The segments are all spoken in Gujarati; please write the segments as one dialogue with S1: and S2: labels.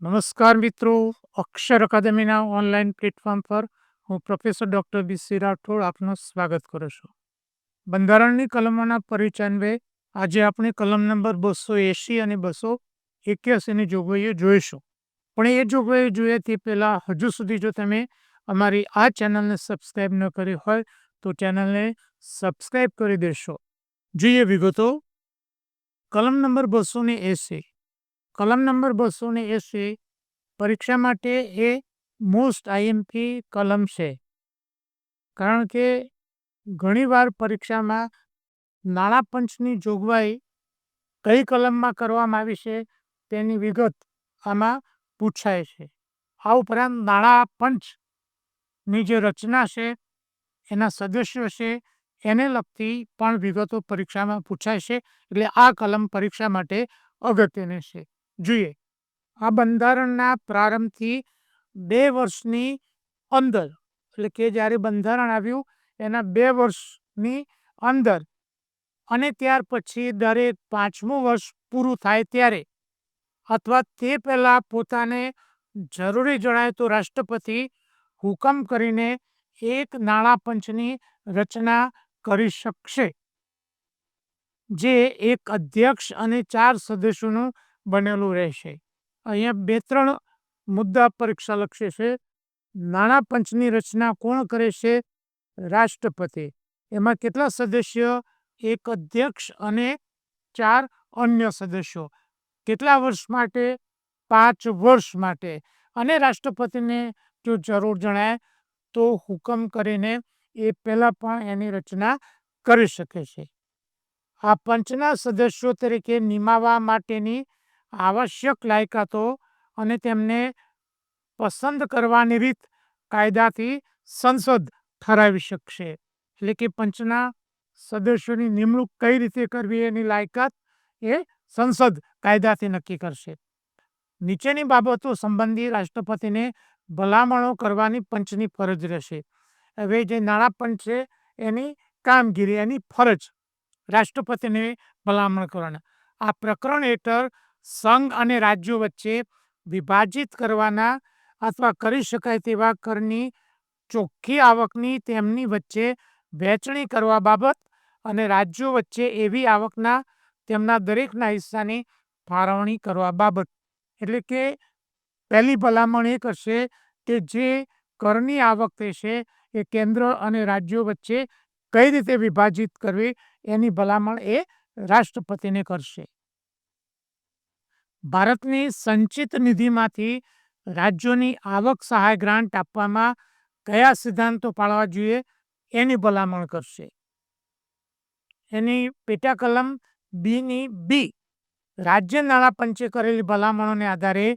S1: નમસ્કાર મિત્રો, અક્ષર અકાદમીના ઓનલાઈન પ્લેટફોર્મ પર હું પ્રોફેસર ડોક્ટર બી.સી. રાઠોડ આપનું સ્વાગત કરું છું. બંધારણની કલમોના પરિચયાન્વયે આજે આપણે કલમ નંબર 280 અને 281 ની જોગવાઈઓ જોઈશું. પણ એ જોગવાઈઓ જોઈએ તે પહેલાં હજુ સુધી જો તમે અમારી આ ચેનલને સબસ્ક્રાઈબ ન કરી હોય તો ચેનલને સબસ્ક્રાઈબ કરી દેશો. જોઈએ વિગતો. કલમ નંબર 280. કલમ નંબર 280 પરીક્ષા માટે એ મોસ્ટ આઈએમપી કલમ છે, કારણ કે ઘણીવાર પરીક્ષામાં નાણાં પંચની જોગવાઈ કઈ કલમમાં કરવામાં આવી છે તેની વિગત આમાં પૂછાય છે. આ ઉપરાંત નાણાં પંચની જે રચના છે, એના સદસ્યો છે, એને લગતી પણ વિગતો પરીક્ષામાં પૂછાય છે. એટલે આ કલમ પરીક્ષા માટે અગત્યની છે. જોઈએ, આ બંધારણના પ્રારંભથી 2 વર્ષની અંદર, એટલે કે જ્યારે બંધારણ આવ્યું એના 2 વર્ષની અંદર અને ત્યાર પછી દરેક 5મું વર્ષ પૂરું થાય ત્યારે અથવા તે પહેલા પોતાને જરૂરી જણાય તો રાષ્ટ્રપતિ હુકમ કરીને એક નાણાં પંચની રચના કરી શકશે, જે એક અધ્યક્ષ અને 4 સદસ્યોનું બનેલું રહેશે. અહીંયા 2-3 મુદ્દા પરીક્ષા લક્ષે છે. નાણાં પંચની રચના કોણ કરે છે? રાષ્ટ્રપતિ. એમાં કેટલા સદસ્યો? એક અધ્યક્ષ અને 4 અન્ય સદસ્યો. કેટલા વર્ષ માટે? 5 વર્ષ માટે. અને રાષ્ટ્રપતિને જો જરૂર જણાય તો હુકમ કરીને એ પહેલા પણ એની રચના કરી શકે છે. આ પંચના સદસ્યો તરીકે નિમાવવા માટેની આવશ્યક લાયકાતો અને તેમને પસંદ કરવાની રીત કાયદાથી સંસદ ઠરાવી શકશે. એટલે કે પંચના સદસ્યોની નિમણૂક કઈ રીતે કરવી એની લાયકાત એ સંસદ કાયદાથી નક્કી કરશે. નીચેની બાબતો સંબંધી રાષ્ટ્રપતિને ભલામણો કરવાની પંચની ફરજ રહેશે. હવે જે નાણાં પંચ છે એની કામગીરી, એની ફરજ રાષ્ટ્રપતિને ભલામણ કરવાના. આ પ્રકરણ હેઠળ સંઘ અને રાજ્યો વચ્ચે વિભાજિત કરવાના અથવા કરી શકાય તેવા કરની ચોખ્ખી આવકની તેમની વચ્ચે વહેંચણી કરવા બાબત અને રાજ્યો વચ્ચે એવી આવકના તેમના દરેકના હિસ્સાની ફાળવણી કરવા બાબત. એટલે કે પહેલી ભલામણ એ કરશે કે જે કરની આવક થશે એ કેન્દ્ર અને રાજ્યો વચ્ચે કઈ રીતે વિભાજિત કરવી એની ભલામણ એ રાષ્ટ્રપતિને કરશે. ભારતની સંચિત નિધિમાંથી રાજ્યોની આવક સહાય ગ્રાન્ટ આપવામાં કયા સિદ્ધાંતો પાળવા જોઈએ એની ભલામણ કરશે. એની પેટા કલમ બીની બી, રાજ્ય નાણાં પંચે કરેલી ભલામણોને આધારે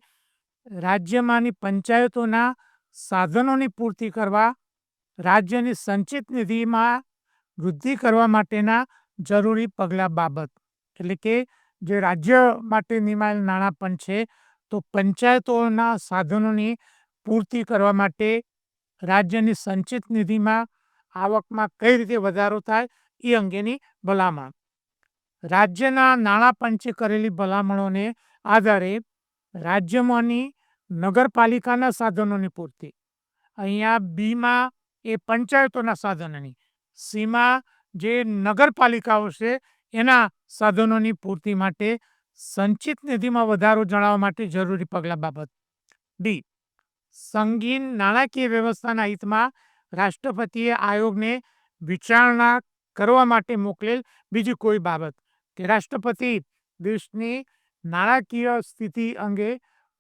S1: રાજ્યમાંની પંચાયતોના સાધનોની પૂર્તિ કરવા, રાજ્યની સંચિત નિધિમાં વૃદ્ધિ કરવા માટેના જરૂરી પગલાં બાબત. એટલે કે જે રાજ્ય માટે નિમાયેલ નાણાં પંચ છે, તો પંચાયતોના સાધનોની પૂર્તિ કરવા માટે રાજ્યની સંચિત નિધિમાં આવકમાં કઈ રીતે વધારો થાય એ અંગેની ભલામણ. રાજ્યના નાણાં પંચે કરેલી ભલામણોને આધારે રાજ્યમાંની નગરપાલિકાના સાધનોની પૂર્તિ. અહીંયા બીમાં એ પંચાયતોના સાધનોની, સીમાં જે નગરપાલિકાઓ છે એના સાધનોની પૂર્તિ માટે સંચિત નિધિમાં વધારો જણાવવા માટે જરૂરી પગલાં બાબત. ડી, સંગીન નાણાકીય વ્યવસ્થાના હિતમાં રાષ્ટ્રપતિએ આયોગને વિચારણા કરવા માટે મોકલેલ બીજી કોઈ બાબત. કે રાષ્ટ્રપતિ દેશની નાણાકીય સ્થિતિ અંગે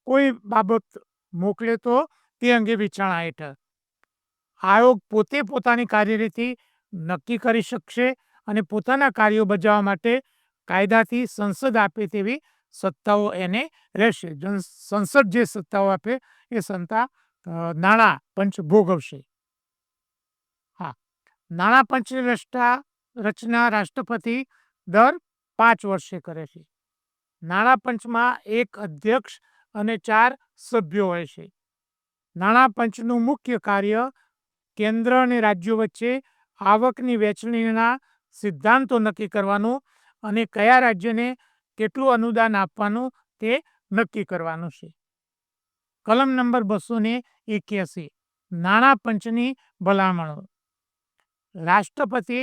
S1: કોઈ બાબત મોકલે તો તે અંગે વિચારણા હેઠળ આયોગ પોતે પોતાની કાર્યરીતિ નક્કી કરી શકશે અને પોતાના કાર્યો બજાવવા માટે કાયદાથી સંસદ આપે તેવી સત્તાઓ એને રહેશે. સંસદ જે સત્તાઓ આપે એ સત્તા નાણાં પંચ ભોગવશે. હા, નાણાં પંચની રચના રાષ્ટ્રપતિ દર 5 વર્ષે કરે છે. નાણાં પંચમાં એક અધ્યક્ષ અને 4 સભ્યો હોય છે. નાણાં પંચનું મુખ્ય કાર્ય કેન્દ્ર અને રાજ્યો વચ્ચે આવકની વહેંચણીના સિદ્ધાંતો નક્કી કરવાનું અને કયા રાજ્યને કેટલું અનુદાન આપવાનું તે નક્કી કરવાનું છે. કલમ નંબર 281 નાણાં પંચની ભલામણો. રાષ્ટ્રપતિ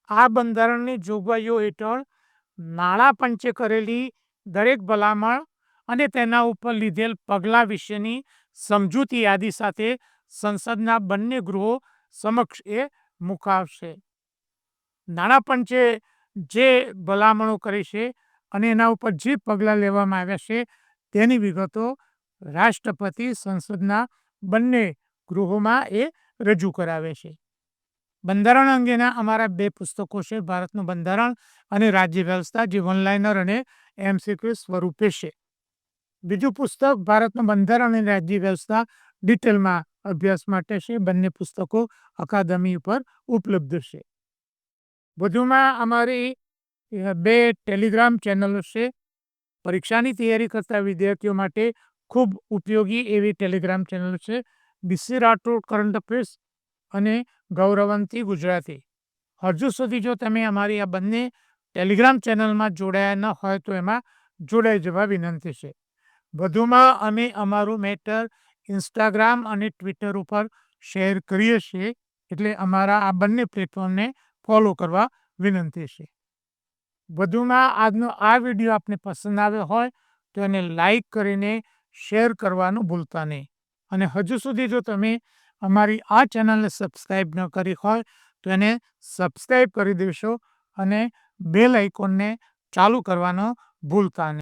S1: આ બંધારણની જોગવાઈઓ હેઠળ નાણાં પંચે કરેલી દરેક ભલામણ અને તેના ઉપર લીધેલ પગલાં વિશેની સમજૂતી યાદી સાથે સંસદના બંને ગૃહો સમક્ષ એ મુકાવશે. નાણાં પંચે જે ભલામણો કરી છે અને એના ઉપર જે પગલાં લેવામાં આવ્યા છે તેની વિગતો રાષ્ટ્રપતિ સંસદના બંને ગૃહોમાં એ રજૂ કરાવે છે. બંધારણ અંગેના અમારા 2 પુસ્તકો છે, ભારતનું બંધારણ અને રાજ્ય વ્યવસ્થા, જે વનલાઇનર અને MCQ સ્વરૂપે છે. બીજું પુસ્તક ભારતનું બંધારણ અને રાજ્ય વ્યવસ્થા ડિટેલમાં અભ્યાસ માટે છે. બંને પુસ્તકો અકાદમી ઉપર ઉપલબ્ધ છે. વધુમાં અમારી 2 ટેલિગ્રામ ચેનલો છે. પરીક્ષાની તૈયારી કરતા વિદ્યાર્થીઓ માટે ખૂબ ઉપયોગી એવી ટેલિગ્રામ ચેનલ છે, BC રાઠોડ કરંટ અફેર્સ અને ગૌરવંતી ગુજરાતી. હજુ સુધી જો તમે અમારી આ બંને ટેલિગ્રામ ચેનલમાં જોડાયા ન હોય તો એમાં જોડાઈ જવા વિનંતી છે. વધુમાં અમે અમારું મેટર ઇન્સ્ટાગ્રામ અને ટ્વિટર ઉપર શેર કરીએ છીએ, એટલે અમારા આ બંને પ્લેટફોર્મને ફોલો કરવા વિનંતી છે. વધુમાં આજનો આ વિડીયો આપને પસંદ આવ્યો હોય તો એને લાઈક કરીને શેર કરવાનું ભૂલતા નહીં. અને હજુ સુધી જો તમે અમારી આ ચેનલને સબસ્ક્રાઈબ ન કરી હોય તો એને સબસ્ક્રાઈબ કરી દેશો અને બેલ આઇકોનને ચાલુ કરવાનો ભૂલતા નહીં.